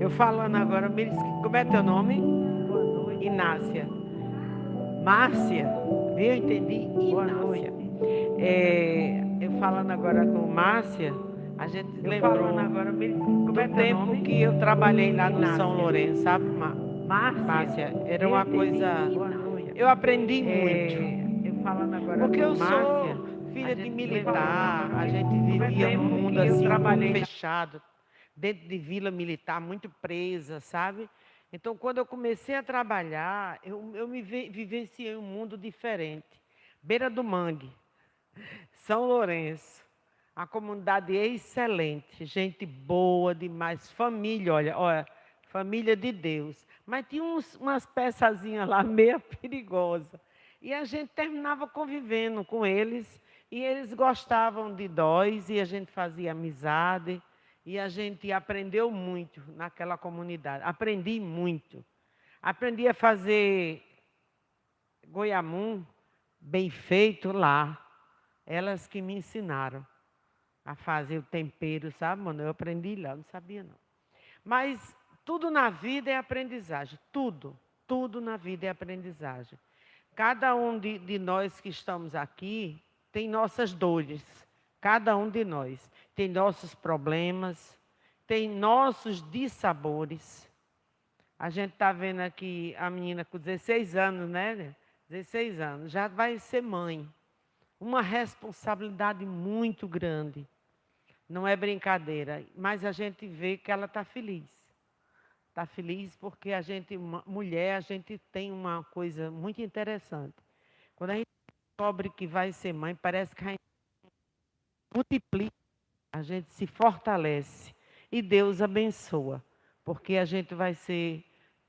Eu falando agora, como é teu nome? Inácia. Márcia, viu? Eu entendi. Inácia. Eu falando agora com Márcia, a gente lembrou agora, do tempo que eu trabalhei lá no São Lourenço, sabe, Márcia? Era uma coisa... Eu aprendi muito. Eu falando agora Porque com eu Márcia, sou filha de militar, a gente vivia num mundo assim, um pouco fechado, dentro de vila militar, muito presa, sabe? Então, quando eu comecei a trabalhar, eu vivenciei um mundo diferente. Beira do Mangue, São Lourenço, a comunidade é excelente, gente boa demais, família, olha, família de Deus. Mas tinha umas peçazinhas lá meio perigosas. E a gente terminava convivendo com eles, e eles gostavam de nós, e a gente fazia amizade, e a gente aprendeu muito naquela comunidade. Aprendi muito. Aprendi a fazer goiamum bem feito lá. Elas que me ensinaram a fazer o tempero, sabe, mano? Eu aprendi lá, não sabia não. Mas tudo na vida é aprendizagem, tudo na vida é aprendizagem. Cada um de nós que estamos aqui tem nossas dores, cada um de nós tem nossos problemas, tem nossos dissabores. A gente está vendo aqui a menina com 16 anos, né? 16 anos, já vai ser mãe. Uma responsabilidade muito grande. Não é brincadeira, mas a gente vê que ela está feliz. Está feliz porque a gente, mulher, a gente tem uma coisa muito interessante. Quando a gente descobre que vai ser mãe, parece que a gente multiplica, a gente se fortalece e Deus abençoa, porque a gente vai ser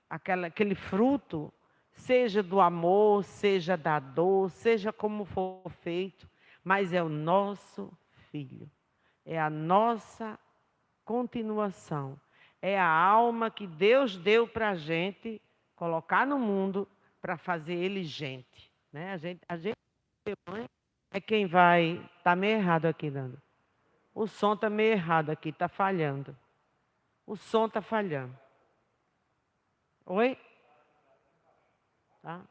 aquele fruto, seja do amor, seja da dor, seja como for feito, mas é o nosso filho. É a nossa continuação. É a alma que Deus deu para a gente colocar no mundo para fazer ele gente. Né? A gente é quem vai... Está meio errado aqui, Nando. O som está meio errado aqui, está falhando. O som está falhando. Oi? Tá?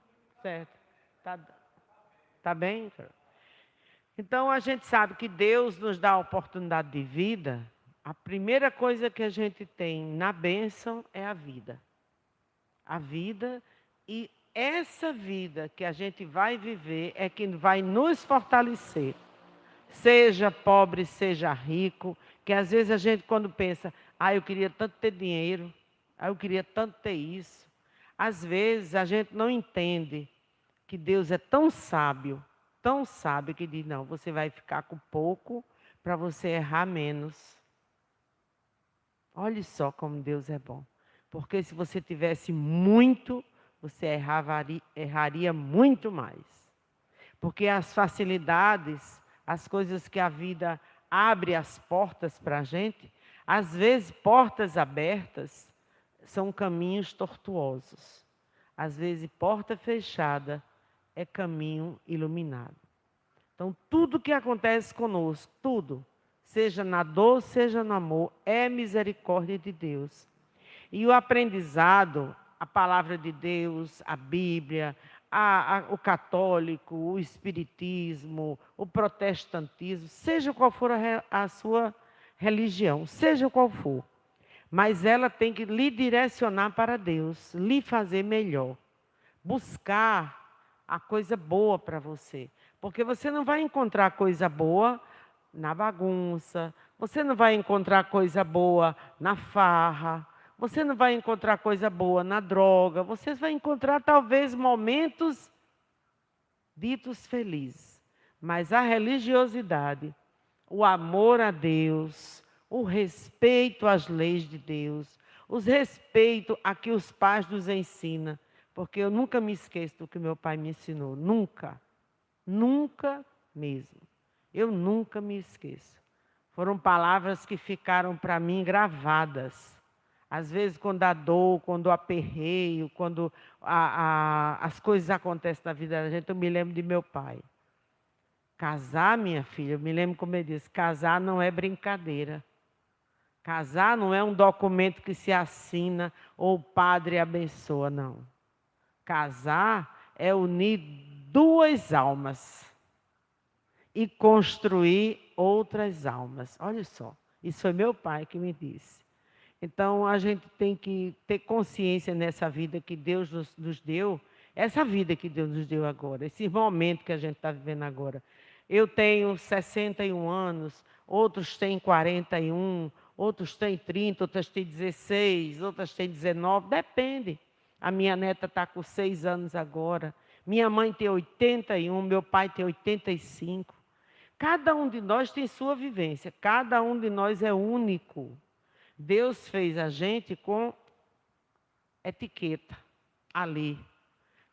Certo. Tá bem? Então, a gente sabe que Deus nos dá a oportunidade de vida. A primeira coisa que a gente tem na bênção é a vida. A vida, e essa vida que a gente vai viver é que vai nos fortalecer. Seja pobre, seja rico, que às vezes a gente quando pensa, eu queria tanto ter dinheiro, eu queria tanto ter isso. Às vezes a gente não entende que Deus é tão sábio que diz, não, você vai ficar com pouco para você errar menos. Olhe só como Deus é bom. Porque se você tivesse muito, você erraria muito mais. Porque as facilidades, as coisas que a vida abre as portas para a gente, às vezes portas abertas são caminhos tortuosos. Às vezes porta fechada é caminho iluminado. Então, tudo que acontece conosco, tudo, seja na dor, seja no amor, é misericórdia de Deus. E o aprendizado, a palavra de Deus, a Bíblia, o católico, o espiritismo, o protestantismo, seja qual for a sua religião, seja qual for, mas ela tem que lhe direcionar para Deus, lhe fazer melhor, buscar a coisa boa para você. Porque você não vai encontrar coisa boa na bagunça, você não vai encontrar coisa boa na farra, você não vai encontrar coisa boa na droga, você vai encontrar talvez momentos ditos felizes. Mas a religiosidade, o amor a Deus, o respeito às leis de Deus, o respeito a que os pais nos ensinam, porque eu nunca me esqueço do que meu pai me ensinou, nunca. Nunca mesmo. Eu nunca me esqueço. Foram palavras que ficaram para mim gravadas. Às vezes, quando a dor, quando o aperreio, quando as coisas acontecem na vida da gente, eu me lembro de meu pai. Casar, minha filha, eu me lembro como ele disse, casar não é brincadeira. Casar não é um documento que se assina ou o padre abençoa, não. Casar é unir duas almas e construir outras almas. Olha só, isso foi meu pai que me disse. Então, a gente tem que ter consciência nessa vida que Deus nos deu, essa vida que Deus nos deu agora, esse momento que a gente está vivendo agora. Eu tenho 61 anos, outros têm 41, outros têm 30, outras têm 16, outras têm 19, depende. A minha neta está com 6 anos agora, minha mãe tem 81, meu pai tem 85. Cada um de nós tem sua vivência, cada um de nós é único. Deus fez a gente com etiqueta ali.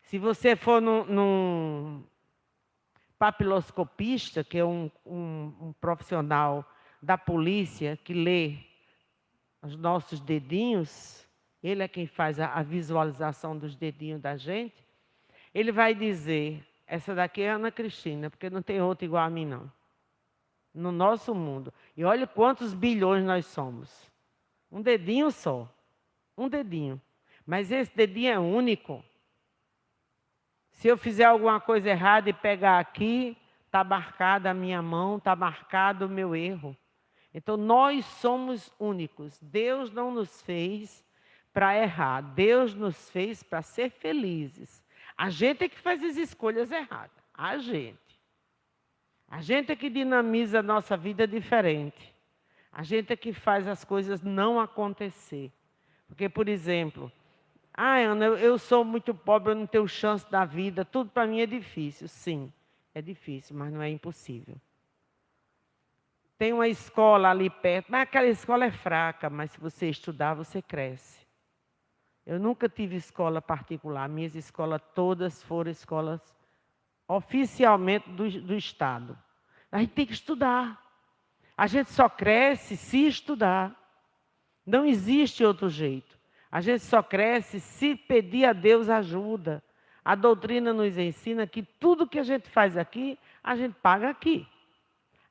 Se você for num papiloscopista, que é um profissional da polícia que lê os nossos dedinhos, ele é quem faz a visualização dos dedinhos da gente, ele vai dizer, essa daqui é a Ana Cristina, porque não tem outra igual a mim, não. No nosso mundo. E olha quantos bilhões nós somos. Um dedinho só. Um dedinho. Mas esse dedinho é único. Se eu fizer alguma coisa errada e pegar aqui, está marcada a minha mão, está marcado o meu erro. Então, nós somos únicos. Deus não nos fez para errar. Deus nos fez para ser felizes. A gente é que faz as escolhas erradas. A gente. A gente é que dinamiza a nossa vida diferente. A gente é que faz as coisas não acontecer. Porque, por exemplo, Ana, eu sou muito pobre, eu não tenho chance da vida, tudo para mim é difícil. Sim, é difícil, mas não é impossível. Tem uma escola ali perto, mas aquela escola é fraca, mas se você estudar, você cresce. Eu nunca tive escola particular, minhas escolas todas foram escolas oficialmente do Estado. A gente tem que estudar. A gente só cresce se estudar. Não existe outro jeito. A gente só cresce se pedir a Deus ajuda. A doutrina nos ensina que tudo que a gente faz aqui, a gente paga aqui.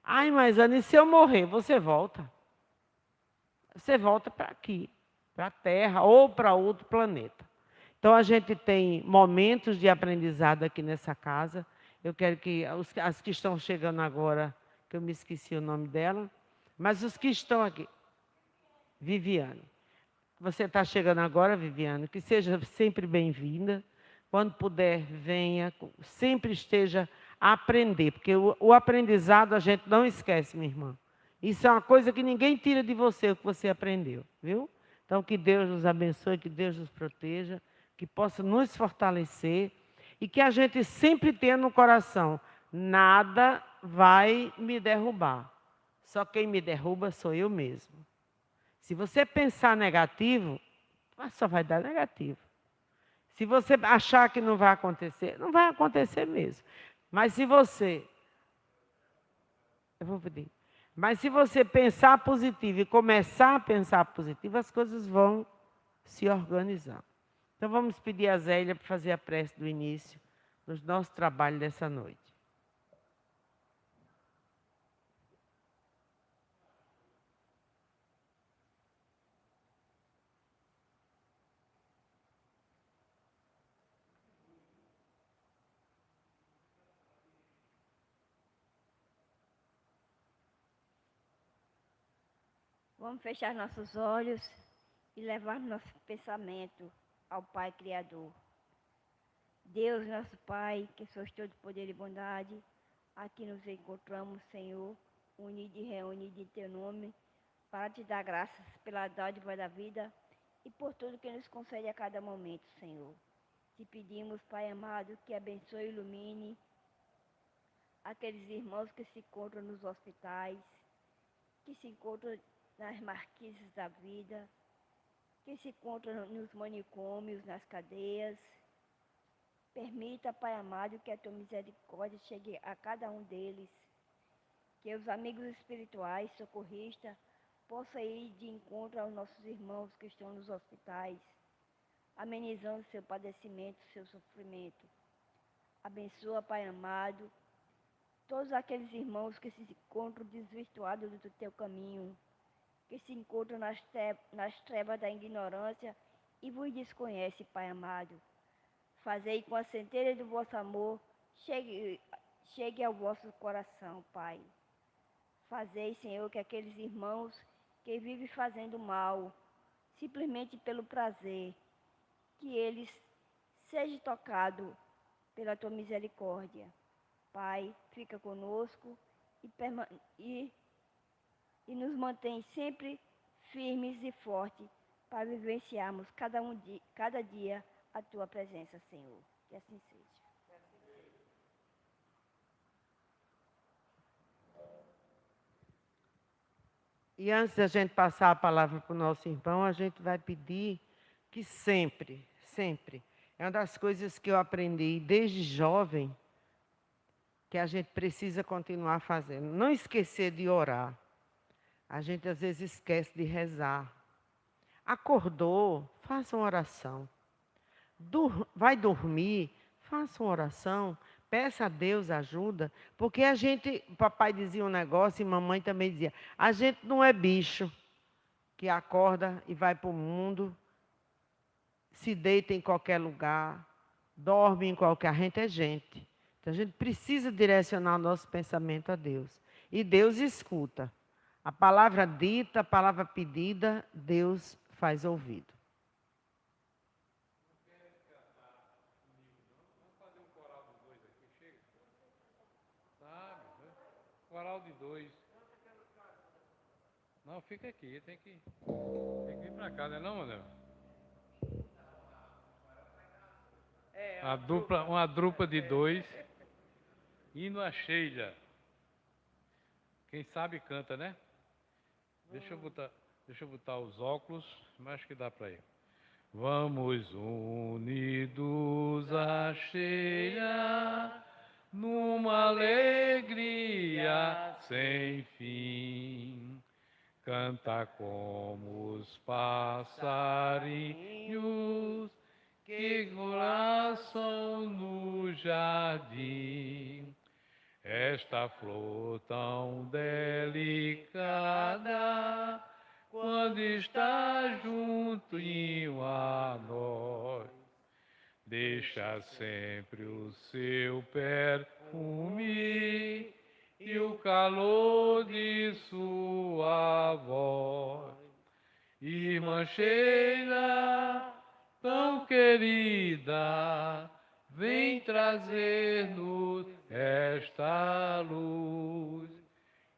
Ai, mas Ana, e se eu morrer? Você volta. Você volta para aqui, para a Terra ou para outro planeta. Então, a gente tem momentos de aprendizado aqui nessa casa. Eu quero que as que estão chegando agora, que eu me esqueci o nome dela, mas os que estão aqui. Viviane. Você está chegando agora, Viviane, que seja sempre bem-vinda. Quando puder, venha. Sempre esteja a aprender, porque o aprendizado a gente não esquece, minha irmã. Isso é uma coisa que ninguém tira de você, o que você aprendeu, viu? Então, que Deus nos abençoe, que Deus nos proteja, que possa nos fortalecer e que a gente sempre tenha no coração, nada vai me derrubar. Só quem me derruba sou eu mesmo. Se você pensar negativo, só vai dar negativo. Se você achar que não vai acontecer, não vai acontecer mesmo. Mas se você... Eu vou pedir. Mas se você pensar positivo e começar a pensar positivo, as coisas vão se organizar. Então vamos pedir a Zélia para fazer a prece do início do nosso trabalho dessa noite. Vamos fechar nossos olhos e levar nosso pensamento ao Pai Criador. Deus, nosso Pai, que sois todo poder e bondade, aqui nos encontramos, Senhor, unidos e reunidos em Teu nome, para Te dar graças pela dádiva da vida e por tudo que nos concede a cada momento, Senhor. Te pedimos, Pai amado, que abençoe e ilumine aqueles irmãos que se encontram nos hospitais, que se encontram nas marquises da vida, que se encontram nos manicômios, nas cadeias. Permita, Pai amado, que a Tua misericórdia chegue a cada um deles, que os amigos espirituais, socorristas, possam ir de encontro aos nossos irmãos que estão nos hospitais, amenizando seu padecimento, seu sofrimento. Abençoa, Pai amado, todos aqueles irmãos que se encontram desvirtuados do Teu caminho, que se encontram nas trevas da ignorância e vos desconhece, Pai amado. Fazei com a centelha do vosso amor chegue ao vosso coração, Pai. Fazei, Senhor, que aqueles irmãos que vivem fazendo mal, simplesmente pelo prazer, que eles sejam tocados pela tua misericórdia. Pai, fica conosco e nos mantém sempre firmes e fortes para vivenciarmos cada dia a tua presença, Senhor. Que assim seja. E antes da gente passar a palavra para o nosso irmão, a gente vai pedir que sempre, sempre, é uma das coisas que eu aprendi desde jovem, que a gente precisa continuar fazendo. Não esquecer de orar. A gente às vezes esquece de rezar. Acordou, faça uma oração. Vai dormir, faça uma oração. Peça a Deus ajuda, porque a gente, papai dizia um negócio e mamãe também dizia, a gente não é bicho que acorda e vai para o mundo, se deita em qualquer lugar, dorme em qualquer, a gente é gente. Então a gente precisa direcionar o nosso pensamento a Deus. E Deus escuta. A palavra dita, a palavra pedida, Deus faz ouvido. Coral de dois. Não, fica aqui, tem que vir pra cá, não é não, Manuel? Uma dupla de dois. Hino a Sheila. Quem sabe canta, né? Deixa eu botar os óculos, mas acho que dá para ir. Vamos unidos a Sheila, numa alegria sem fim. Canta como os passarinhos que coração no jardim. Esta flor tão delicada, quando está junto a nós, deixa sempre o seu perfume e o calor de sua voz. Irmã Sheila, tão querida, vem trazer-nos esta luz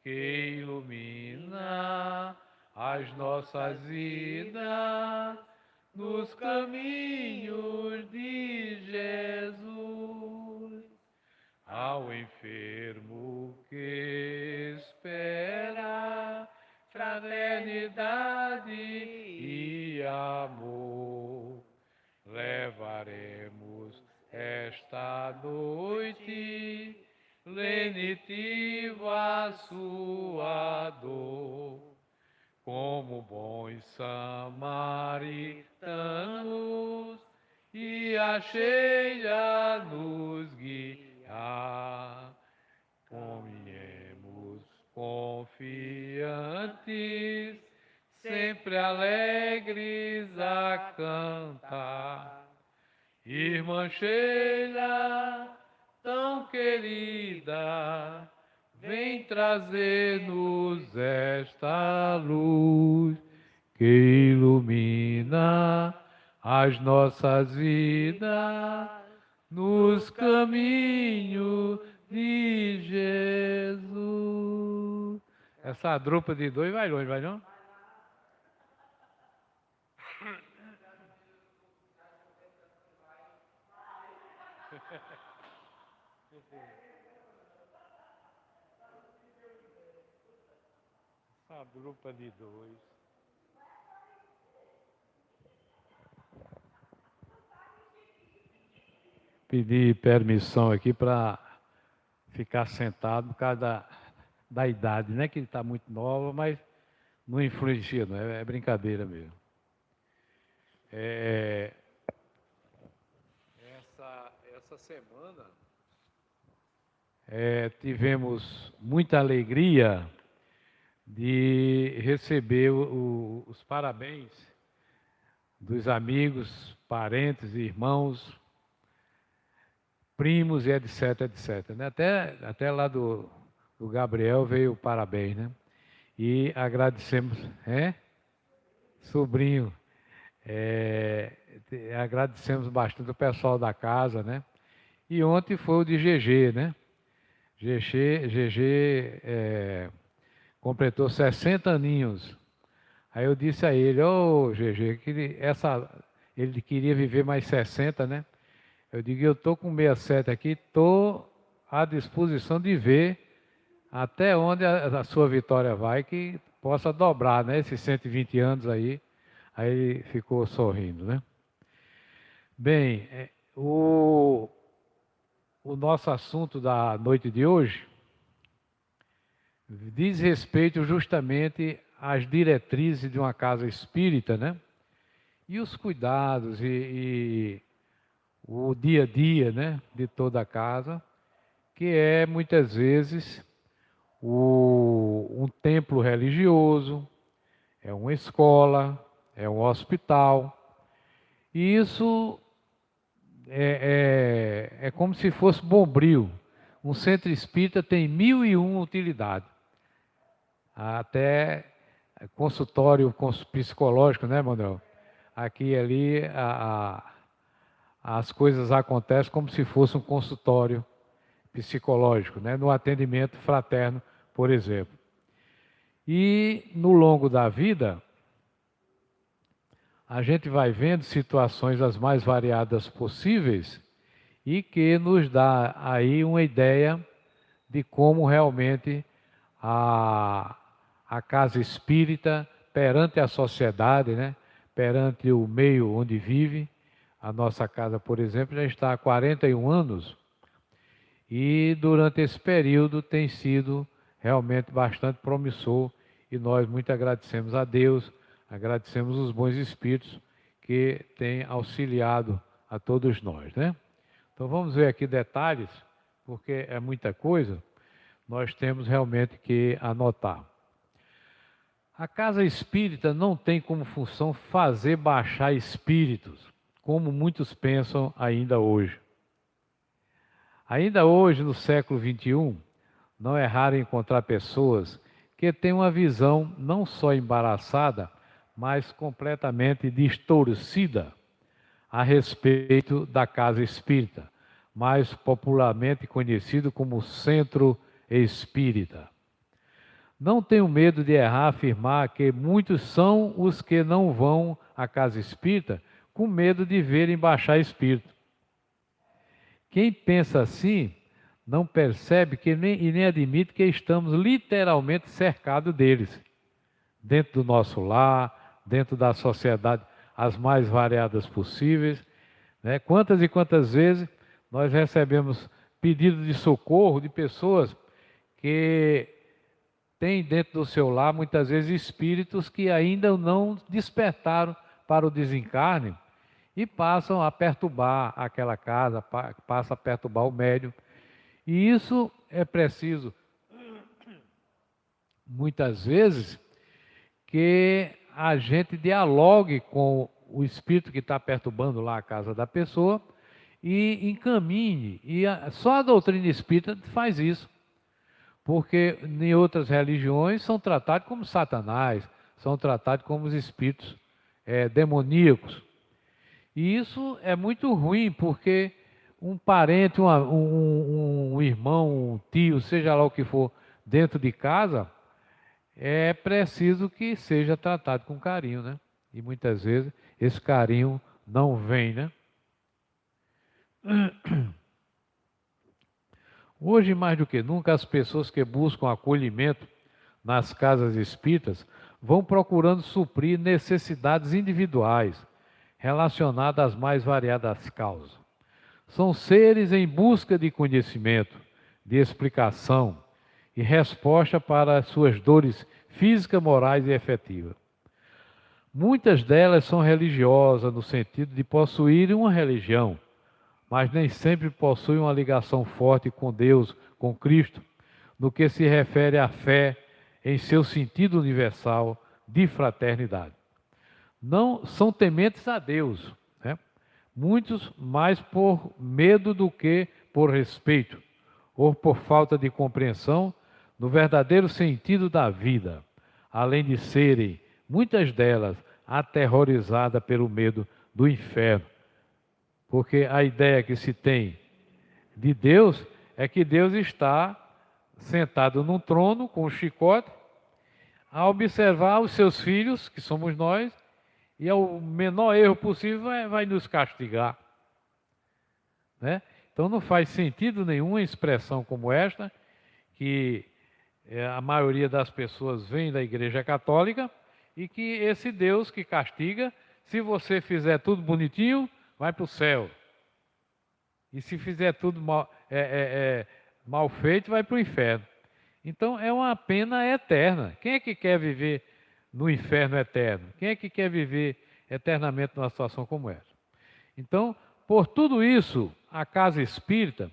que ilumina as nossas vidas nos caminhos de Jesus. Ao enfermo que espera fraternidade e amor, levaremos esta noite lenitiva a sua dor. Como bons samaritanos, e a Sheila nos guiar. Caminhemos confiantes, sempre alegres a cantar. Irmã Sheila, tão querida, vem trazer-nos esta luz que ilumina as nossas vidas nos caminhos de Jesus. Essa drupa de dois vai longe, vai não? Essa drupa de dois. Pedir permissão aqui para ficar sentado por causa da idade, né? Que ele está muito nova, mas não influencia, não é brincadeira mesmo. Essa semana tivemos muita alegria de receber os parabéns dos amigos, parentes, irmãos, primos e etc, etc. Né? Até lá do Gabriel veio o parabéns, né? E agradecemos, sobrinho, agradecemos bastante o pessoal da casa, né? E ontem foi o de GG, né? GG completou 60 aninhos. Aí eu disse a ele, ô GG, que ele queria viver mais 60, né? Eu digo, eu estou com 67 aqui, estou à disposição de ver até onde a sua vitória vai, que possa dobrar, né? Esses 120 anos aí. Aí ele ficou sorrindo, né? Bem, o nosso assunto da noite de hoje diz respeito justamente às diretrizes de uma casa espírita, né? E os cuidados e o dia a dia, né, de toda a casa, que é muitas vezes um templo religioso, é uma escola, é um hospital. E isso é como se fosse bombril. Um centro espírita tem 1001 utilidades. Até consultório psicológico, né, Manuel? Aqui e ali as coisas acontecem como se fosse um consultório psicológico, né? No atendimento fraterno, por exemplo. E no longo da vida, a gente vai vendo situações as mais variadas possíveis e que nos dá aí uma ideia de como realmente a casa espírita, perante a sociedade, né? Perante o meio onde vive. A nossa casa, por exemplo, já está há 41 anos e durante esse período tem sido realmente bastante promissor e nós muito agradecemos a Deus, agradecemos os bons espíritos que têm auxiliado a todos nós, né? Então vamos ver aqui detalhes, porque é muita coisa, nós temos realmente que anotar. A casa espírita não tem como função fazer baixar espíritos, como muitos pensam ainda hoje. Ainda hoje, no século XXI, não é raro encontrar pessoas que têm uma visão não só embaraçada, mas completamente distorcida a respeito da casa espírita, mais popularmente conhecido como centro espírita. Não tenho medo de errar afirmar que muitos são os que não vão à casa espírita com medo de verem baixar espírito. Quem pensa assim não percebe e nem admite que estamos literalmente cercados deles, dentro do nosso lar, dentro da sociedade, as mais variadas possíveis, né? Quantas e quantas vezes nós recebemos pedidos de socorro de pessoas que têm dentro do seu lar, muitas vezes, espíritos que ainda não despertaram para o desencarne e passam a perturbar aquela casa, passam a perturbar o médium. E isso é preciso, muitas vezes, que a gente dialogue com o espírito que está perturbando lá a casa da pessoa e encaminhe. E só a doutrina espírita faz isso. Porque em outras religiões são tratados como Satanás, são tratados como os espíritos demoníacos. E isso é muito ruim, porque um parente, um irmão, um tio, seja lá o que for, dentro de casa, é preciso que seja tratado com carinho, né? E muitas vezes esse carinho não vem, né? Hoje, mais do que nunca, as pessoas que buscam acolhimento nas casas espíritas vão procurando suprir necessidades individuais relacionadas às mais variadas causas. São seres em busca de conhecimento, de explicação e resposta para as suas dores físicas, morais e efetivas. Muitas delas são religiosas no sentido de possuírem uma religião, mas nem sempre possuem uma ligação forte com Deus, com Cristo, no que se refere à fé em seu sentido universal de fraternidade. Não são tementes a Deus, né? Muitos mais por medo do que por respeito, ou por falta de compreensão no verdadeiro sentido da vida, além de serem, muitas delas, aterrorizadas pelo medo do inferno. Porque a ideia que se tem de Deus é que Deus está sentado num trono com um chicote, a observar os seus filhos, que somos nós, e ao menor erro possível vai nos castigar, né? Então não faz sentido nenhum uma expressão como esta, que a maioria das pessoas vem da Igreja Católica, e que esse Deus que castiga, se você fizer tudo bonitinho, vai para o céu. E se fizer tudo mal feito, vai para o inferno. Então é uma pena eterna. Quem é que quer viver no inferno eterno? Quem é que quer viver eternamente numa situação como essa? Então, por tudo isso, a casa espírita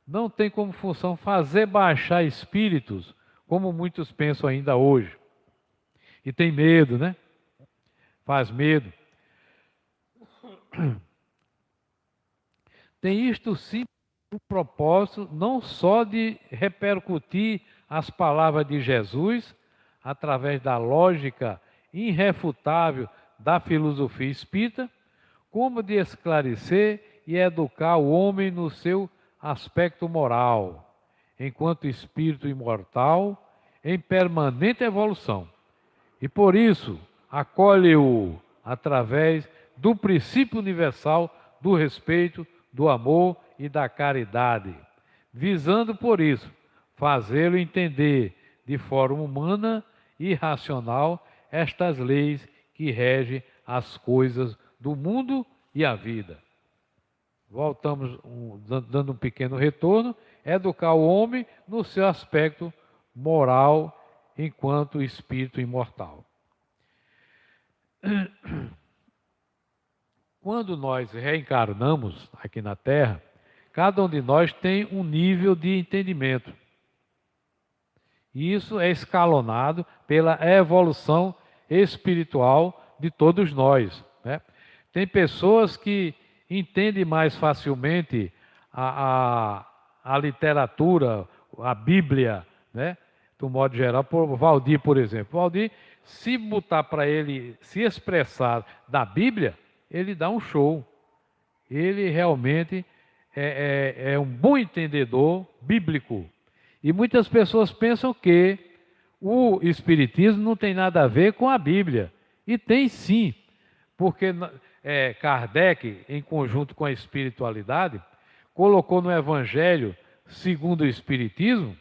não tem como função fazer baixar espíritos, como muitos pensam ainda hoje. E tem medo, né? Faz medo. Tem isto sim o propósito não só de repercutir as palavras de Jesus através da lógica irrefutável da filosofia espírita, como de esclarecer e educar o homem no seu aspecto moral, enquanto espírito imortal em permanente evolução. E por isso acolhe-o através do princípio universal do respeito, do amor e da caridade, visando por isso fazê-lo entender de forma humana e racional estas leis que regem as coisas do mundo e a vida. Voltamos dando um pequeno retorno, educar o homem no seu aspecto moral enquanto espírito imortal. Quando nós reencarnamos aqui na Terra, cada um de nós tem um nível de entendimento. E isso é escalonado pela evolução espiritual de todos nós, né? Tem pessoas que entendem mais facilmente a literatura, a Bíblia, né? Do modo geral, por Valdir, por exemplo. Valdir, se botar para ele se expressar da Bíblia, ele dá um show. Ele realmente é um bom entendedor bíblico. E muitas pessoas pensam que o Espiritismo não tem nada a ver com a Bíblia. E tem sim, porque Kardec, em conjunto com a espiritualidade, colocou no Evangelho, segundo o Espiritismo,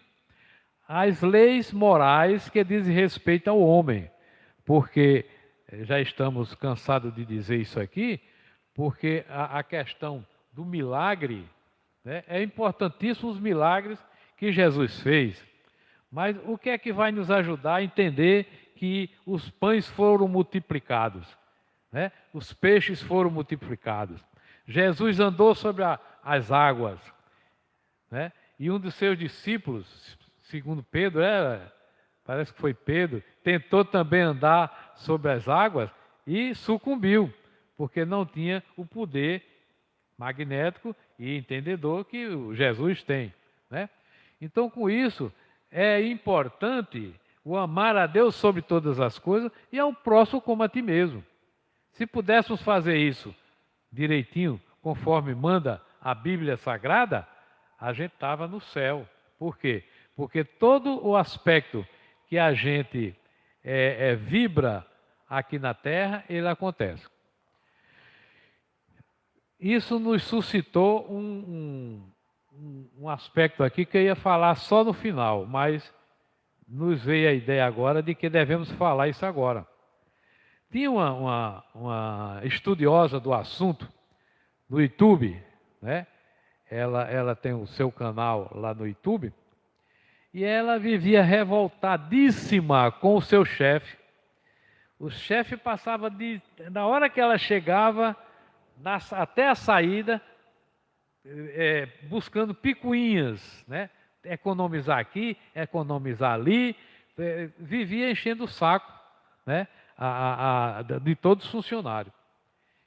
as leis morais que dizem respeito ao homem. Porque já estamos cansados de dizer isso aqui, porque a questão do milagre, né, é importantíssimo os milagres que Jesus fez. Mas o que é que vai nos ajudar a entender que os pães foram multiplicados, né? Os peixes foram multiplicados. Jesus andou sobre as águas, né? E um dos seus discípulos, segundo Pedro, parece que foi Pedro, tentou também andar sobre as águas e sucumbiu, porque não tinha o poder magnético e entendedor que o Jesus tem, né? Então, com isso, é importante o amar a Deus sobre todas as coisas e ao próximo como a ti mesmo. Se pudéssemos fazer isso direitinho, conforme manda a Bíblia Sagrada, a gente estava no céu. Por quê? Porque todo o aspecto que a gente vibra aqui na Terra, ele acontece. Isso nos suscitou um aspecto aqui que eu ia falar só no final, mas nos veio a ideia agora de que devemos falar isso agora. Tinha uma estudiosa do assunto no YouTube, né? Ela tem o seu canal lá no YouTube, e ela vivia revoltadíssima com o seu chefe. O chefe passava na hora que ela chegava, até a saída, buscando picuinhas, né? Economizar aqui, economizar ali, vivia enchendo o saco, né, de todos os funcionários.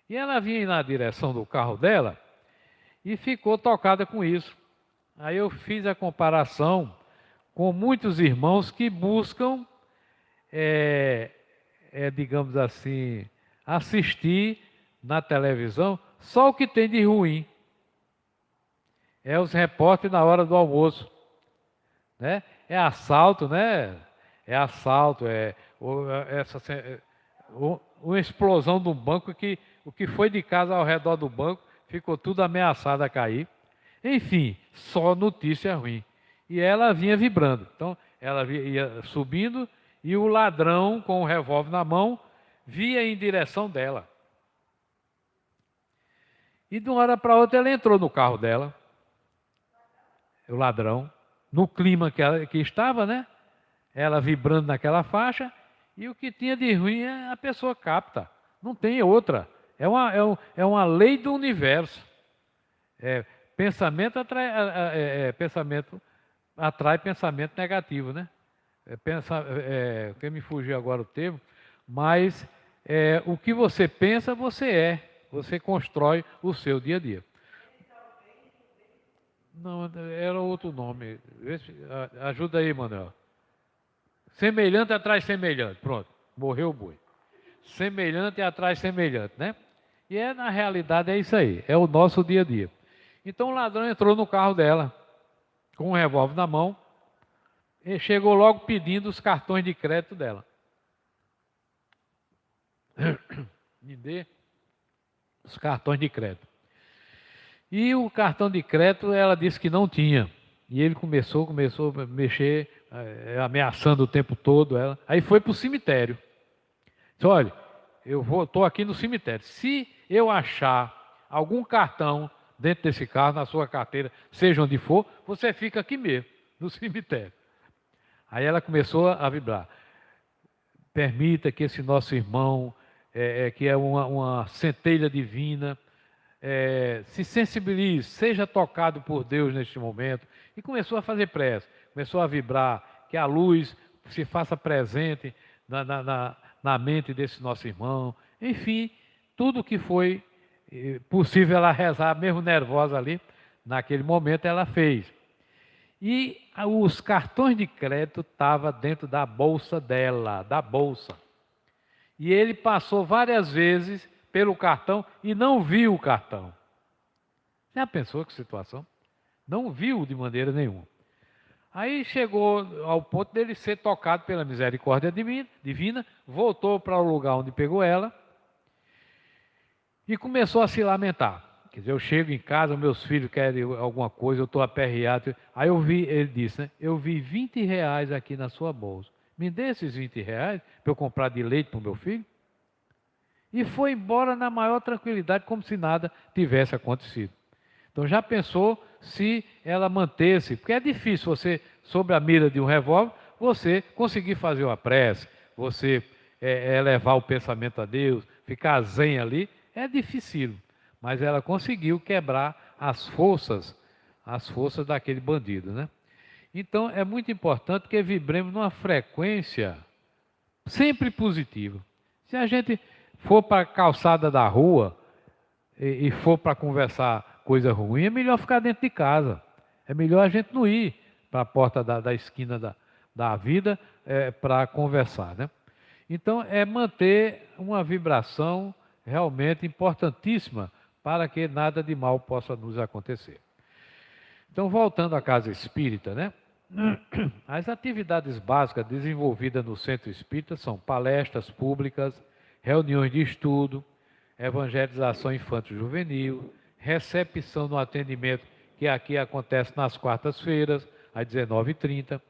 E ela vinha na direção do carro dela e ficou tocada com isso. Aí eu fiz a comparação com muitos irmãos que buscam, digamos assim, assistir na televisão só o que tem de ruim. É os repórteres na hora do almoço, né? É assalto, né? É assalto, uma explosão do banco que o que foi de casa ao redor do banco ficou tudo ameaçado a cair. Enfim, só notícia ruim. E ela vinha vibrando. Então, ela ia subindo e o ladrão, com o revólver na mão, via em direção dela. E de uma hora para outra ele entrou no carro dela, o ladrão, no clima que estava, né? Ela vibrando naquela faixa, e o que tinha de ruim a pessoa capta. Não tem outra. É uma lei do universo. Pensamento atrai pensamento negativo, né? Que me fugiu agora o termo, mas o que você pensa, você constrói o seu dia a dia. Não, era outro nome. Ajuda aí, Manuel. Semelhante atrai semelhante. Pronto, morreu o boi. Semelhante atrai semelhante, né? E na realidade é isso aí, é o nosso dia a dia. Então o ladrão entrou no carro dela, com um revólver na mão, e chegou logo pedindo os cartões de crédito dela. Me dê os cartões de crédito. E o cartão de crédito ela disse que não tinha. E ele começou a mexer, ameaçando o tempo todo ela. Aí foi para o cemitério. Disse, olha, estou aqui no cemitério. Se eu achar algum cartão dentro desse carro, na sua carteira, seja onde for, você fica aqui mesmo, no cemitério. Aí ela começou a vibrar. Permita que esse nosso irmão, que é uma centelha divina, se sensibilize, seja tocado por Deus neste momento. E começou a fazer prece, começou a vibrar, que a luz se faça presente na mente desse nosso irmão. Enfim, tudo que foi possível ela rezar, mesmo nervosa ali, naquele momento ela fez. E os cartões de crédito estavam dentro da bolsa dela, da bolsa. E ele passou várias vezes pelo cartão e não viu o cartão. Já pensou que situação? Não viu de maneira nenhuma. Aí chegou ao ponto dele ser tocado pela misericórdia divina, voltou para o lugar onde pegou ela e começou a se lamentar. Quer dizer, eu chego em casa, meus filhos querem alguma coisa, eu estou aperreado. Aí ele disse, né? Eu vi R$20 aqui na sua bolsa. Me dê esses R$20 para eu comprar de leite para o meu filho? E foi embora na maior tranquilidade, como se nada tivesse acontecido. Então já pensou se ela mantesse, porque é difícil você, sob a mira de um revólver, você conseguir fazer uma prece, você elevar o pensamento a Deus, ficar zen ali, é difícil. Mas ela conseguiu quebrar as forças daquele bandido, né? Então é muito importante que vibremos numa frequência sempre positiva. Se a gente for para a calçada da rua e for para conversar coisa ruim, é melhor ficar dentro de casa. É melhor a gente não ir para a porta da esquina da vida para conversar, né? Então é manter uma vibração realmente importantíssima para que nada de mal possa nos acontecer. Então, voltando à casa espírita, né? As atividades básicas desenvolvidas no centro espírita são palestras públicas, reuniões de estudo, evangelização infanto-juvenil, recepção no atendimento, que aqui acontece nas quartas-feiras, às 19h30,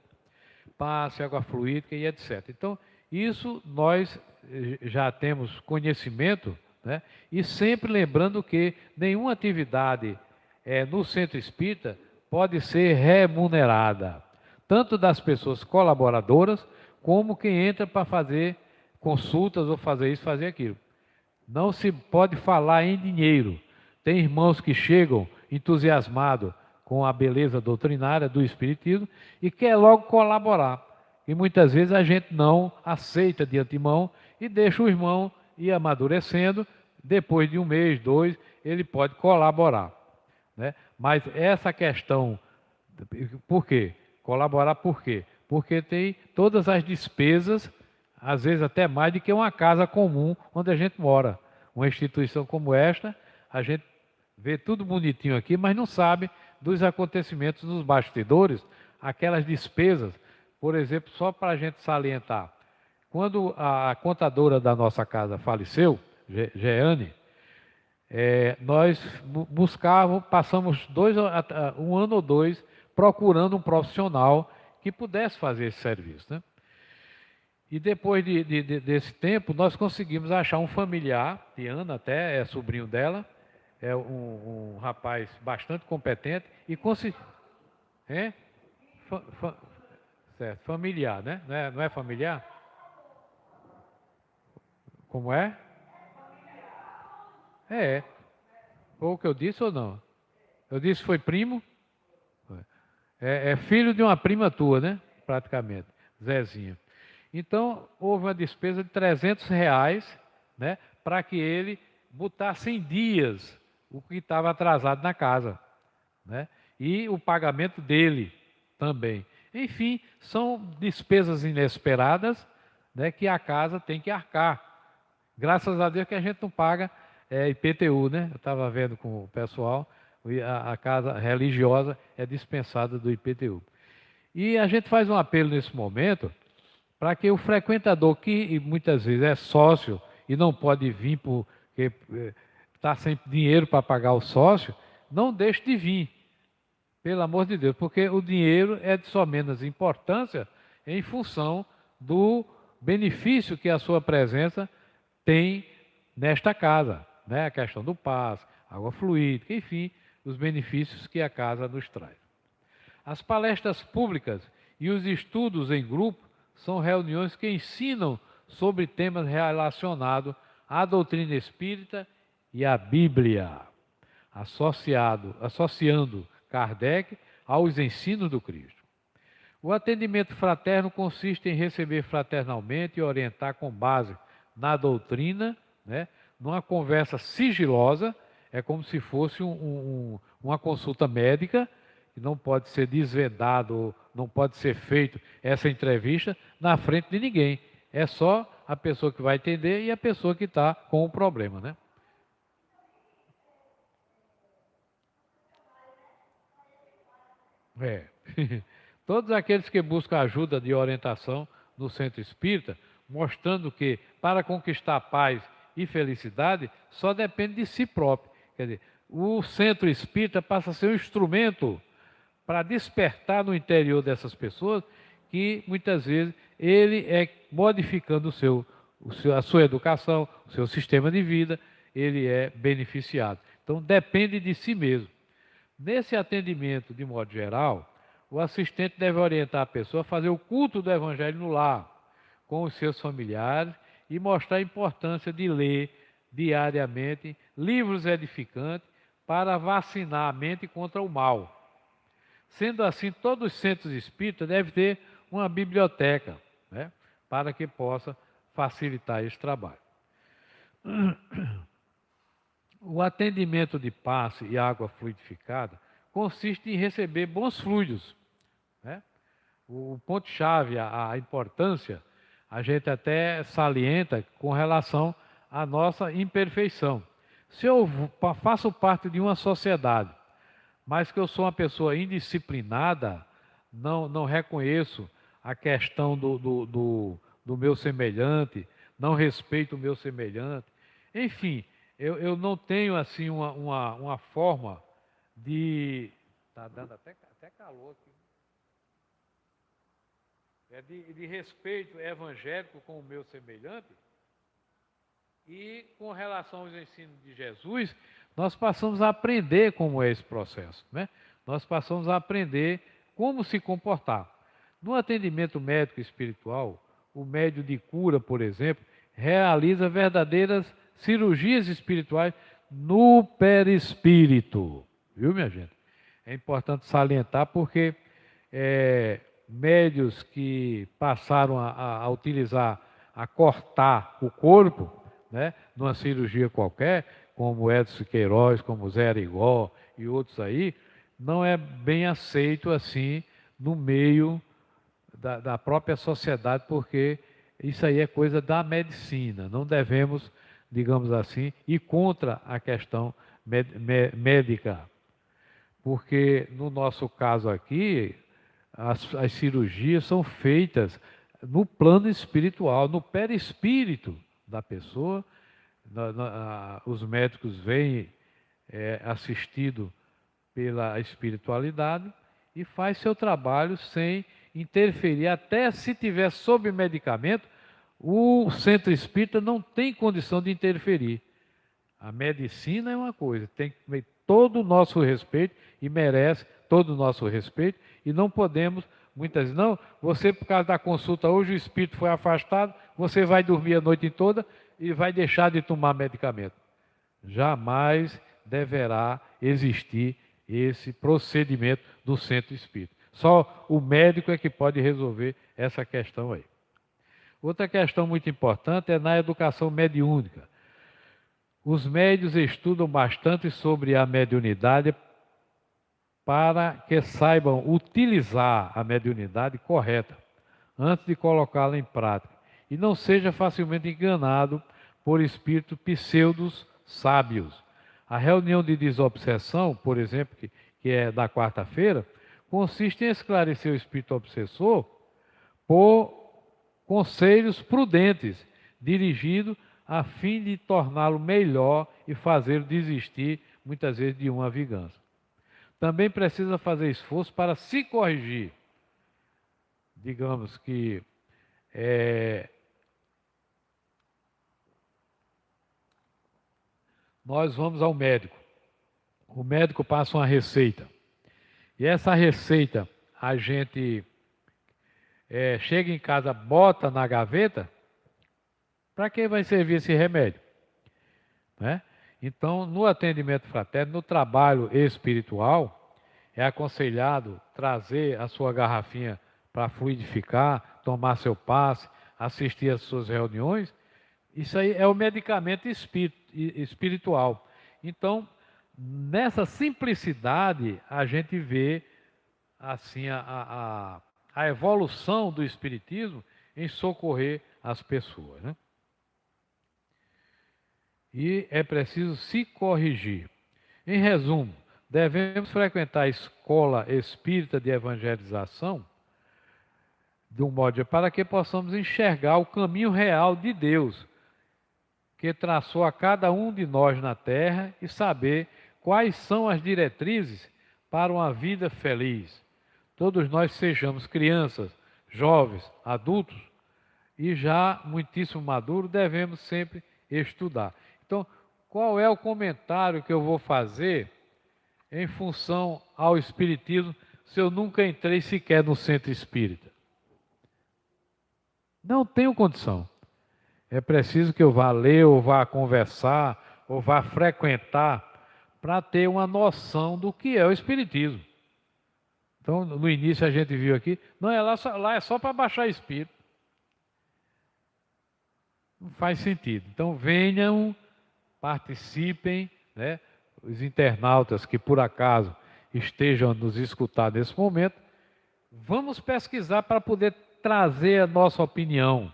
passe, água fluídica e etc. Então, isso nós já temos conhecimento, né? E sempre lembrando que nenhuma atividade no centro espírita pode ser remunerada, tanto das pessoas colaboradoras, como quem entra para fazer consultas ou fazer isso, fazer aquilo. Não se pode falar em dinheiro. Tem irmãos que chegam entusiasmados com a beleza doutrinária do Espiritismo e quer logo colaborar. e muitas vezes a gente não aceita de antemão e deixa o irmão ir amadurecendo. Depois de um mês, 2, ele pode colaborar, né? Mas essa questão, por quê? Colaborar por quê? Porque tem todas as despesas, às vezes até mais do que uma casa comum onde a gente mora. Uma instituição como esta, a gente vê tudo bonitinho aqui, mas não sabe dos acontecimentos nos bastidores, aquelas despesas. Por exemplo, só para a gente salientar, quando a contadora da nossa casa faleceu, Jeane, nós passamos um ano ou 2 procurando um profissional que pudesse fazer esse serviço, né? E depois desse tempo, nós conseguimos achar um familiar, de Ana até, é sobrinho dela, é um rapaz bastante competente, e conseguimos... Certo, familiar, né? Não é familiar? Como é? Foi o que eu disse ou não? Eu disse que foi primo? É filho de uma prima tua, né? Praticamente, Zezinha. Então, houve uma despesa de R$300, né? Para que ele botasse em dias o que estava atrasado na casa, né? E o pagamento dele também. Enfim, são despesas inesperadas, né, que a casa tem que arcar. Graças a Deus que a gente não paga IPTU, né? Eu estava vendo com o pessoal, a casa religiosa é dispensada do IPTU. E a gente faz um apelo nesse momento para que o frequentador, que muitas vezes é sócio e não pode vir porque está sem dinheiro para pagar o sócio, não deixe de vir, pelo amor de Deus, porque o dinheiro é de só menos importância em função do benefício que a sua presença tem nesta casa, né? A questão do passe, água fluídica, enfim, os benefícios que a casa nos traz. As palestras públicas e os estudos em grupo são reuniões que ensinam sobre temas relacionados à doutrina espírita e à Bíblia, associando Kardec aos ensinos do Cristo. O atendimento fraterno consiste em receber fraternalmente e orientar com base na doutrina, né, numa conversa sigilosa, é como se fosse uma consulta médica, que não pode ser desvendado, não pode ser feito essa entrevista na frente de ninguém. É só a pessoa que vai atender e a pessoa que está com o problema, né? Todos aqueles que buscam ajuda de orientação no centro espírita, mostrando que para conquistar paz e felicidade só depende de si próprio. Quer dizer, o centro espírita passa a ser um instrumento para despertar no interior dessas pessoas que muitas vezes ele é modificando a sua educação, o seu sistema de vida, ele é beneficiado. Então depende de si mesmo. Nesse atendimento, de modo geral, o assistente deve orientar a pessoa a fazer o culto do Evangelho no lar, com os seus familiares, e mostrar a importância de ler diariamente livros edificantes para vacinar a mente contra o mal. Sendo assim, todos os centros espíritas devem ter uma biblioteca, né, para que possa facilitar esse trabalho. O atendimento de passe e água fluidificada consiste em receber bons fluidos, né? O ponto-chave, a importância, a gente até salienta com relação à nossa imperfeição. Se eu faço parte de uma sociedade, mas que eu sou uma pessoa indisciplinada, não reconheço a questão do meu semelhante, não respeito o meu semelhante, enfim, eu não tenho assim uma forma de... Está dando até calor aqui. De respeito evangélico com o meu semelhante. E com relação aos ensinos de Jesus, nós passamos a aprender como é esse processo, né? Nós passamos a aprender como se comportar. No atendimento médico espiritual, o médium de cura, por exemplo, realiza verdadeiras cirurgias espirituais no perispírito. Viu, minha gente? É importante salientar porque médios que passaram a utilizar, a cortar o corpo, né, numa cirurgia qualquer, como Edson Queiroz, como Zé Arigó e outros aí, não é bem aceito assim no meio da própria sociedade, porque isso aí é coisa da medicina. Não devemos, digamos assim, ir contra a questão médica. Porque no nosso caso aqui, as cirurgias são feitas no plano espiritual, no perispírito da pessoa. Os médicos vêm assistido pela espiritualidade e faz seu trabalho sem interferir. Até se tiver sob medicamento, o centro espírita não tem condição de interferir. A medicina é uma coisa, tem que ter todo o nosso respeito e merece todo o nosso respeito, e não podemos, muitas vezes, não, você por causa da consulta hoje o espírito foi afastado, você vai dormir a noite toda e vai deixar de tomar medicamento. Jamais deverá existir esse procedimento do centro espírita. Só o médico é que pode resolver essa questão aí. Outra questão muito importante é na educação mediúnica. Os médios estudam bastante sobre a mediunidade para que saibam utilizar a mediunidade correta antes de colocá-la em prática e não seja facilmente enganado por espíritos pseudos sábios. A reunião de desobsessão, por exemplo, que é da quarta-feira, consiste em esclarecer o espírito obsessor por conselhos prudentes, dirigidos a fim de torná-lo melhor e fazê-lo desistir, muitas vezes, de uma vingança. Também precisa fazer esforço para se corrigir. Digamos que nós vamos ao médico. O médico passa uma receita. E essa receita a gente chega em casa, bota na gaveta. Para que vai servir esse remédio? Né? Então, no atendimento fraterno, no trabalho espiritual, é aconselhado trazer a sua garrafinha para fluidificar, tomar seu passe, assistir às suas reuniões. Isso aí é o medicamento espiritual. Então, nessa simplicidade, a gente vê assim a evolução do espiritismo em socorrer as pessoas, né? E é preciso se corrigir. Em resumo, devemos frequentar a escola espírita de evangelização de um modo para que possamos enxergar o caminho real de Deus, que traçou a cada um de nós na terra, e saber quais são as diretrizes para uma vida feliz. Todos nós sejamos crianças, jovens, adultos, e já muitíssimo maduros, devemos sempre estudar. Então, qual é o comentário que eu vou fazer em função ao espiritismo se eu nunca entrei sequer no centro espírita? Não tenho condição. É preciso que eu vá ler, ou vá conversar, ou vá frequentar, para ter uma noção do que é o espiritismo. Então, no início a gente viu aqui, não é lá é só para baixar espírito. Não faz sentido. Então, venham, participem, né? Os internautas que por acaso estejam a nos escutar nesse momento, vamos pesquisar para poder trazer a nossa opinião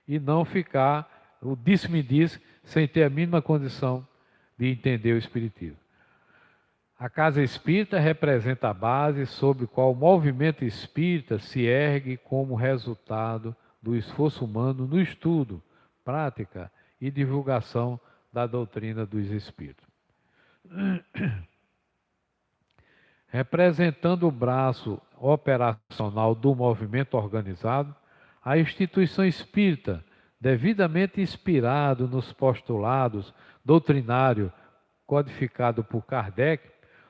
e não ficar o disse-me-disse sem ter a mínima condição de entender o espiritismo. A casa espírita representa a base sobre a qual o movimento espírita se ergue como resultado do esforço humano no estudo, prática e divulgação da doutrina dos espíritos. Representando o braço operacional do movimento organizado, a instituição espírita, devidamente inspirado nos postulados doutrinários codificado por Kardec,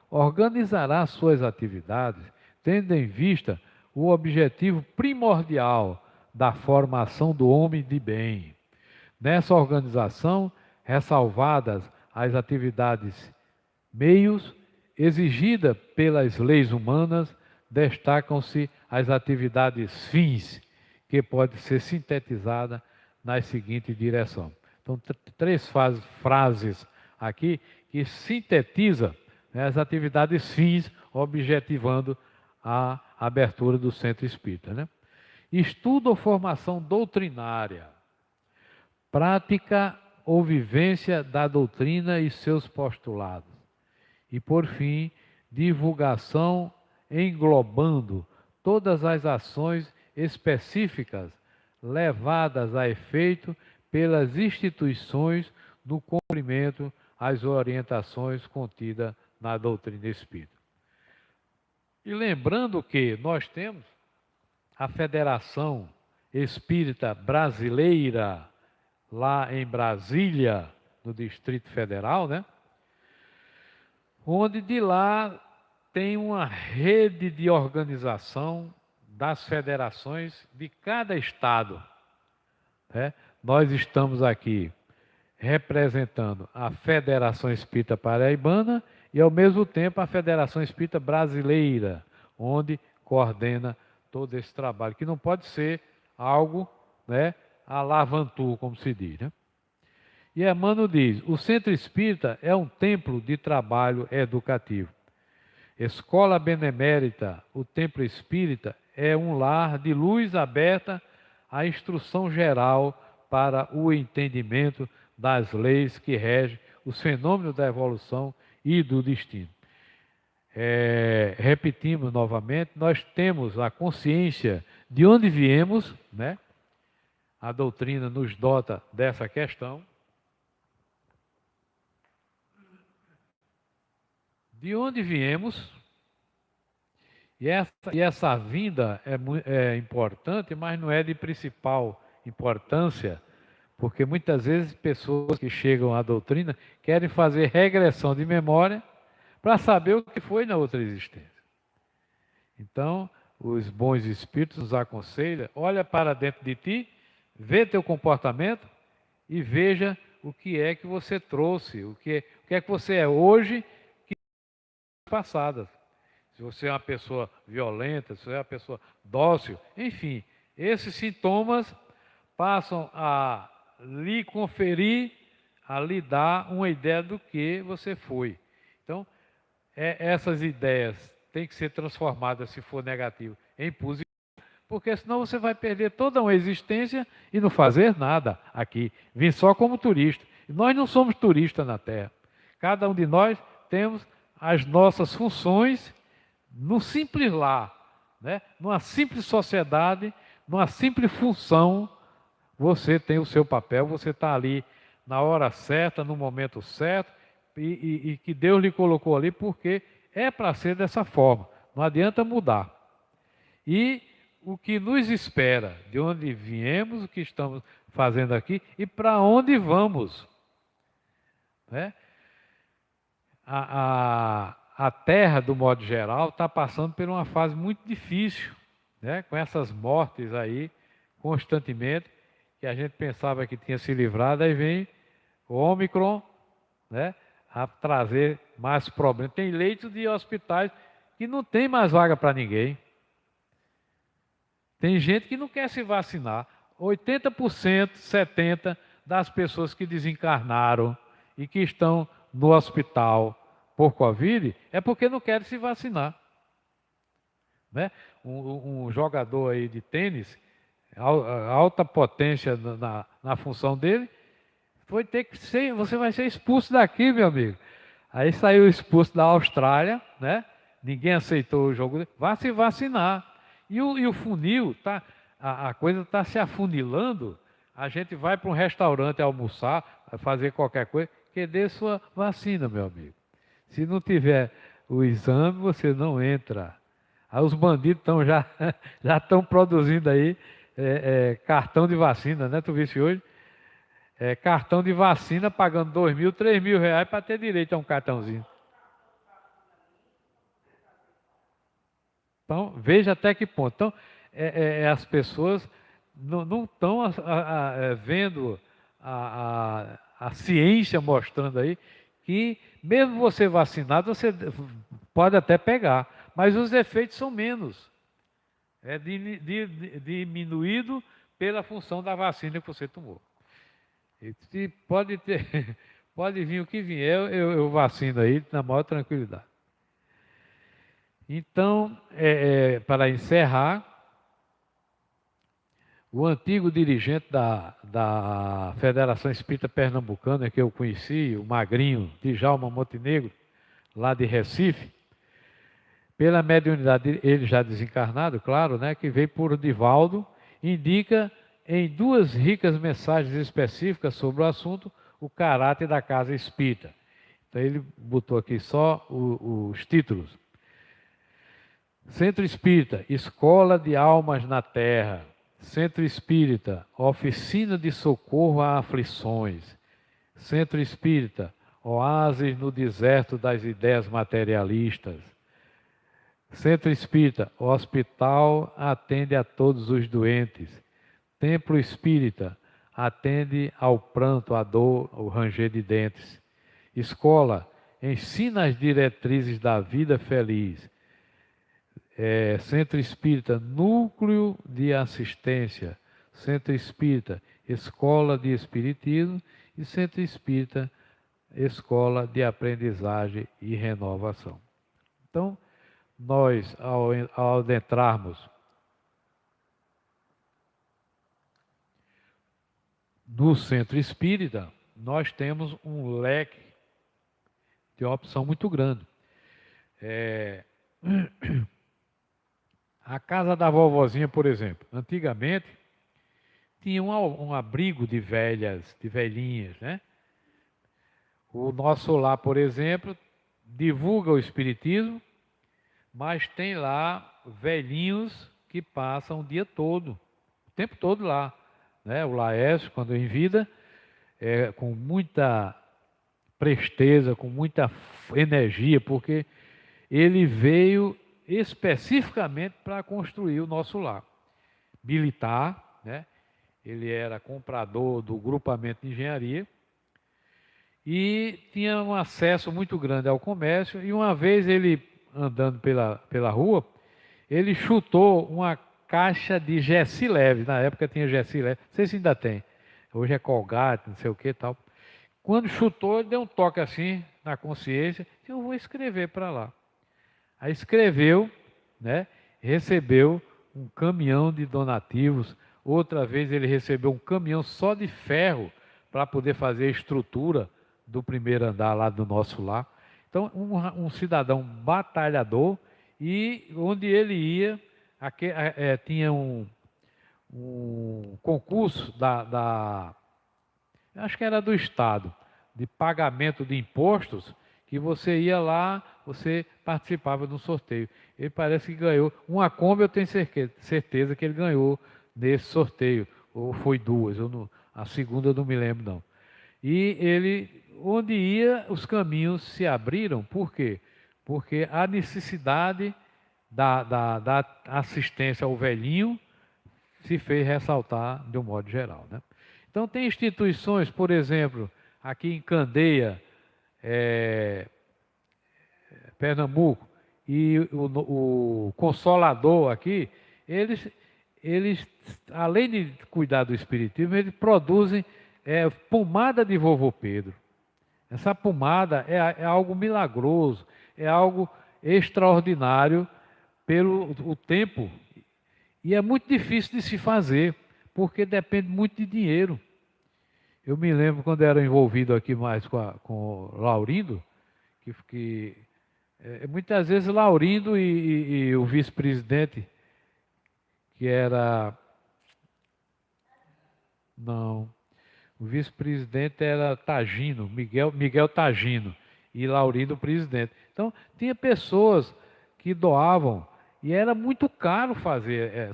organizará suas atividades tendo em vista o objetivo primordial da formação do homem de bem. Nessa organização, ressalvadas as atividades meios exigidas pelas leis humanas, destacam-se as atividades fins, que pode ser sintetizada nas seguintes direções. Então, três frases aqui que sintetiza, né, as atividades fins, objetivando a abertura do centro espírita, né? Estudo ou formação doutrinária, prática ou vivência da doutrina e seus postulados. E, por fim, divulgação englobando todas as ações específicas levadas a efeito pelas instituições no cumprimento às orientações contidas na doutrina espírita. E lembrando que nós temos a Federação Espírita Brasileira, lá em Brasília, no Distrito Federal, né? Onde de lá tem uma rede de organização das federações de cada estado, né? Nós estamos aqui representando a Federação Espírita Paraibana e, ao mesmo tempo, a Federação Espírita Brasileira, onde coordena todo esse trabalho, que não pode ser algo, né, alavantu, como se diz, né? E Emmanuel diz, o Centro Espírita é um templo de trabalho educativo. Escola Benemérita, o Templo Espírita, é um lar de luz aberta à instrução geral para o entendimento das leis que regem os fenômenos da evolução e do destino. Repetimos novamente, nós temos a consciência de onde viemos, né? A doutrina nos dota dessa questão. De onde viemos, e essa vinda é importante, mas não é de principal importância, porque muitas vezes pessoas que chegam à doutrina querem fazer regressão de memória para saber o que foi na outra existência. Então, os bons espíritos nos aconselham, olha para dentro de ti, vê teu comportamento e veja o que é que você trouxe, o que é que você é hoje, que passadas. Se você é uma pessoa violenta, se você é uma pessoa dócil, enfim, esses sintomas passam a lhe conferir, a lhe dar uma ideia do que você foi. Então, essas ideias têm que ser transformadas, se for negativo, em positivo, porque senão você vai perder toda uma existência e não fazer nada aqui, vir só como turista. E nós não somos turistas na Terra. Cada um de nós temos as nossas funções no simples lar, né? Numa simples sociedade, numa simples função, você tem o seu papel, você está ali na hora certa, no momento certo, e que Deus lhe colocou ali porque é para ser dessa forma, não adianta mudar. E o que nos espera, de onde viemos, o que estamos fazendo aqui e para onde vamos, né? A Terra, do modo geral, está passando por uma fase muito difícil, né? Com essas mortes aí, constantemente, que a gente pensava que tinha se livrado, aí vem o Ômicron, né? A trazer mais problemas. Tem leitos de hospitais que não tem mais vaga para ninguém. Tem gente que não quer se vacinar. 80%, 70% das pessoas que desencarnaram e que estão no hospital por Covid é porque não querem se vacinar. Né? Um jogador aí de tênis, alta potência na função dele, foi ter que ser, você vai ser expulso daqui, meu amigo. Aí saiu expulso da Austrália, né? Ninguém aceitou o jogo dele. Vá se vacinar. E o funil, a coisa está se afunilando. A gente vai para um restaurante almoçar, fazer qualquer coisa, que dê sua vacina, meu amigo. Se não tiver o exame, você não entra. Aí os bandidos já estão produzindo aí cartão de vacina, né? Tu viste hoje? Cartão de vacina pagando 2 mil, 3 mil reais para ter direito a um cartãozinho. Então, veja até que ponto. Então, as pessoas não estão vendo a ciência mostrando aí que, mesmo você vacinado, você pode até pegar. mas os efeitos são menos. É diminuído pela função da vacina que você tomou. E pode ter, pode vir o que vier, eu vacino aí na maior tranquilidade. Então, para encerrar, o antigo dirigente da Federação Espírita Pernambucana, que eu conheci, o Magrinho, Djalma Montenegro, lá de Recife, pela mediunidade, ele já desencarnado, claro, né, que veio por Divaldo, indica em 2 ricas mensagens específicas sobre o assunto o caráter da casa espírita. Então ele botou aqui só os títulos. Centro Espírita, Escola de Almas na Terra. Centro Espírita, Oficina de Socorro a Aflições. Centro Espírita, Oásis no Deserto das Ideias Materialistas. Centro Espírita, Hospital atende a todos os doentes. Templo Espírita, atende ao pranto, à dor, ao ranger de dentes. Escola, ensina as diretrizes da vida feliz. Centro Espírita, Núcleo de Assistência. Centro Espírita, Escola de Espiritismo. E Centro Espírita, Escola de Aprendizagem e Renovação. Então, nós, ao adentrarmos no Centro Espírita, nós temos um leque de opção muito grande. A casa da vovozinha, por exemplo, antigamente tinha um abrigo de velhas, de velhinhas, né? O nosso lar, por exemplo, divulga o espiritismo, mas tem lá velhinhos que passam o dia todo, o tempo todo lá, né? O Laércio, quando em vida, com muita presteza, com muita energia, porque ele veio especificamente para construir o nosso lar. Militar, né? Ele era comprador do grupamento de engenharia e tinha um acesso muito grande ao comércio. E uma vez ele, andando pela rua, ele chutou uma caixa de Gessi Leve. Na época tinha Gessi Leve, não sei se ainda tem. Hoje é Colgate, não sei o que e tal. Quando chutou, ele deu um toque assim na consciência, eu vou escrever para lá. Aí escreveu, né? Recebeu um caminhão de donativos. Outra vez ele recebeu um caminhão só de ferro para poder fazer a estrutura do primeiro andar lá do nosso lar. Então, um cidadão batalhador, e onde ele ia, tinha um concurso acho que era do Estado, de pagamento de impostos, que você ia lá, você participava de um sorteio. Ele parece que ganhou. Uma Kombi eu tenho certeza que ele ganhou nesse sorteio. Ou foi 2, a segunda eu não me lembro não. E ele, onde ia, os caminhos se abriram. Por quê? Porque a necessidade da assistência ao velhinho se fez ressaltar de um modo geral, né? Então tem instituições, por exemplo, aqui em Candeia, Pernambuco, e o Consolador aqui, eles, além de cuidar do espiritismo, eles produzem pomada de vovô Pedro. Essa pomada é algo milagroso, é algo extraordinário pelo o tempo, e é muito difícil de se fazer, porque depende muito de dinheiro. Eu me lembro quando era envolvido aqui mais com o Laurindo, que muitas vezes Laurindo e o vice-presidente, que era... Não, o vice-presidente era Tagino, Miguel Tagino, e Laurindo presidente. Então, tinha pessoas que doavam, e era muito caro fazer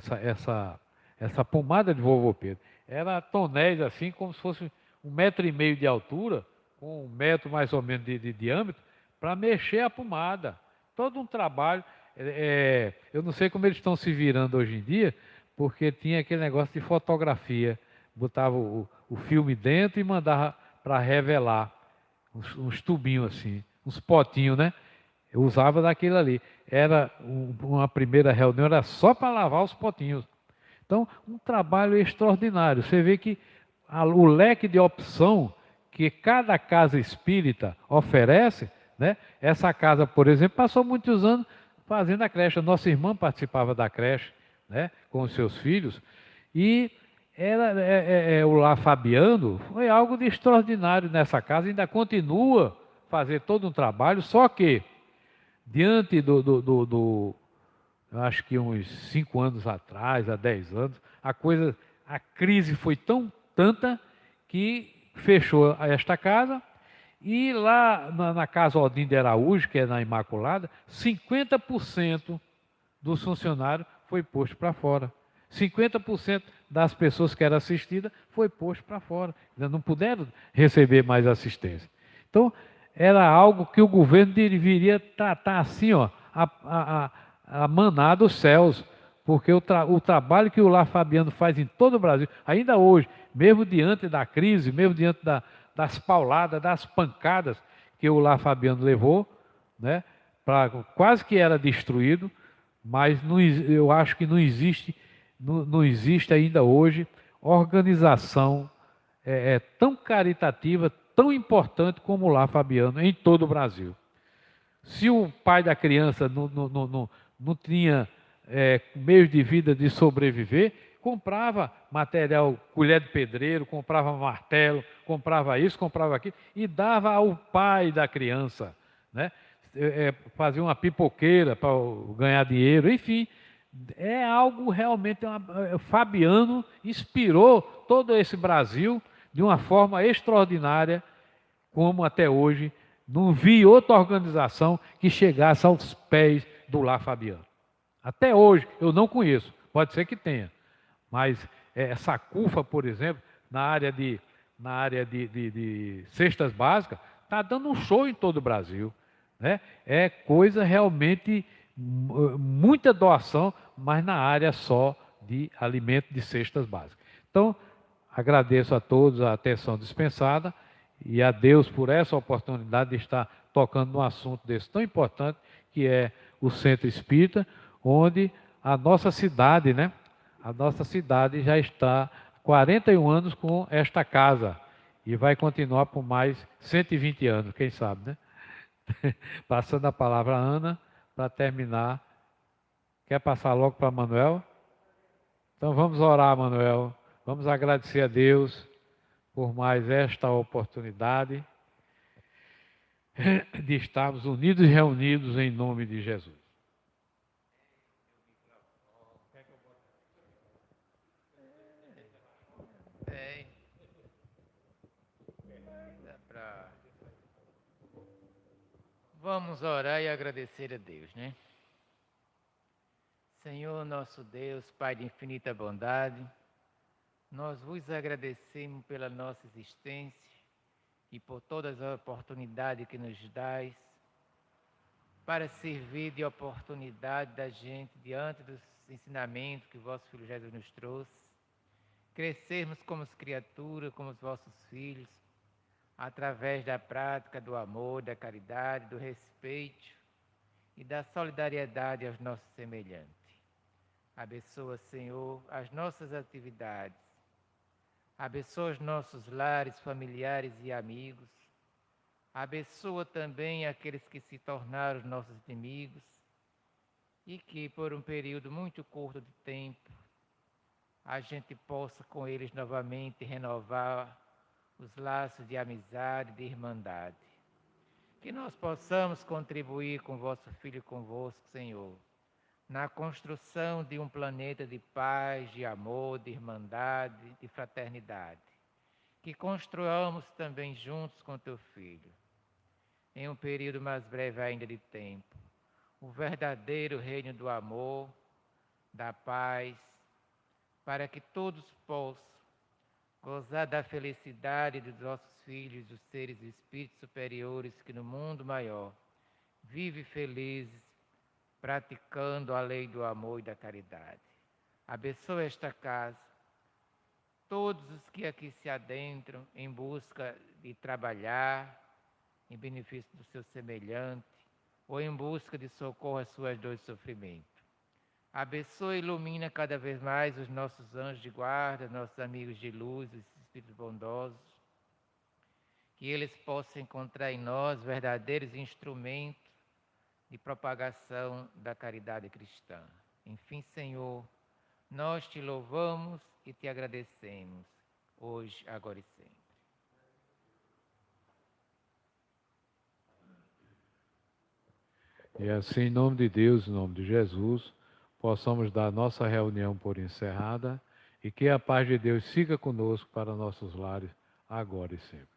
essa pomada de vovô Pedro. Era tonéis assim, como se fosse 1,5 metro de altura, com 1 metro mais ou menos de diâmetro, para mexer a pomada. Todo um trabalho. Eu não sei como eles estão se virando hoje em dia, porque tinha aquele negócio de fotografia. Botava o filme dentro e mandava para revelar uns tubinhos assim, uns potinhos, né? Eu usava daquilo ali. Era uma primeira reunião, era só para lavar os potinhos. Então, um trabalho extraordinário. Você vê que o leque de opção que cada casa espírita oferece, né? Essa casa, por exemplo, passou muitos anos fazendo a creche. A nossa irmã participava da creche, né? Com os seus filhos. E o Lar Fabiano foi algo de extraordinário nessa casa. Ainda continua a fazer todo um trabalho, só que diante eu acho que uns 5 anos atrás, há 10 anos, a crise foi tanta que fechou esta casa e lá na Casa Odin de Araújo, que é na Imaculada, 50% dos funcionários foi posto para fora. 50% das pessoas que eram assistidas foi posto para fora. Ainda não puderam receber mais assistência. Então, era algo que o governo deveria tratar assim, ó, a manar dos céus, porque o trabalho que o Lar Fabiano faz em todo o Brasil, ainda hoje, mesmo diante da crise, mesmo diante das pauladas, das pancadas que o Lar Fabiano levou, né, quase que era destruído, mas eu acho que não existe ainda hoje organização tão caritativa, tão importante como o Lar Fabiano em todo o Brasil. Se o pai da criança não tinha meios de vida de sobreviver, comprava material, colher de pedreiro, comprava martelo, comprava isso, comprava aquilo, e dava ao pai da criança, né? Fazia uma pipoqueira para ganhar dinheiro, enfim, é algo realmente. Fabiano inspirou todo esse Brasil de uma forma extraordinária, como até hoje não vi outra organização que chegasse aos pés do Lar Fabiano. Até hoje eu não conheço, pode ser que tenha, mas essa CUFA, por exemplo, na área de cestas básicas, está dando um show em todo o Brasil, né? É coisa realmente, muita doação, mas na área só de alimento de cestas básicas. Então, agradeço a todos a atenção dispensada e a Deus por essa oportunidade de estar tocando num assunto desse tão importante, que é o Centro Espírita, onde a nossa cidade, né? A nossa cidade já está 41 anos com esta casa e vai continuar por mais 120 anos, quem sabe, né? Passando a palavra a Ana para terminar. Quer passar logo para Manuel? Então vamos orar, Manuel. Vamos agradecer a Deus por mais esta oportunidade de estarmos unidos e reunidos em nome de Jesus. Vamos orar e agradecer a Deus, né? Senhor nosso Deus, Pai de infinita bondade, nós vos agradecemos pela nossa existência e por todas as oportunidades que nos dais para servir de oportunidade da gente diante dos ensinamentos que o vosso Filho Jesus nos trouxe, crescermos como criaturas, como os vossos filhos, através da prática do amor, da caridade, do respeito e da solidariedade aos nossos semelhantes. Abençoa, Senhor, as nossas atividades. Abençoa os nossos lares, familiares e amigos. Abençoa também aqueles que se tornaram os nossos inimigos e que, por um período muito curto de tempo, a gente possa com eles novamente renovar os laços de amizade, de irmandade. Que nós possamos contribuir com vosso Filho convosco, Senhor, na construção de um planeta de paz, de amor, de irmandade, de fraternidade. Que construamos também juntos com teu Filho, em um período mais breve ainda de tempo, o verdadeiro reino do amor, da paz, para que todos possam gozar da felicidade dos nossos filhos, dos seres e espíritos superiores que no mundo maior vivem felizes, praticando a lei do amor e da caridade. Abençoa esta casa, todos os que aqui se adentram em busca de trabalhar em benefício do seu semelhante, ou em busca de socorro às suas dores e sofrimento. Abençoa e ilumina cada vez mais os nossos anjos de guarda, nossos amigos de luz, os espíritos bondosos, que eles possam encontrar em nós verdadeiros instrumentos de propagação da caridade cristã. Enfim, Senhor, nós te louvamos e te agradecemos, hoje, agora e sempre. E assim, em nome de Deus, em nome de Jesus, possamos dar nossa reunião por encerrada e que a paz de Deus siga conosco para nossos lares, agora e sempre.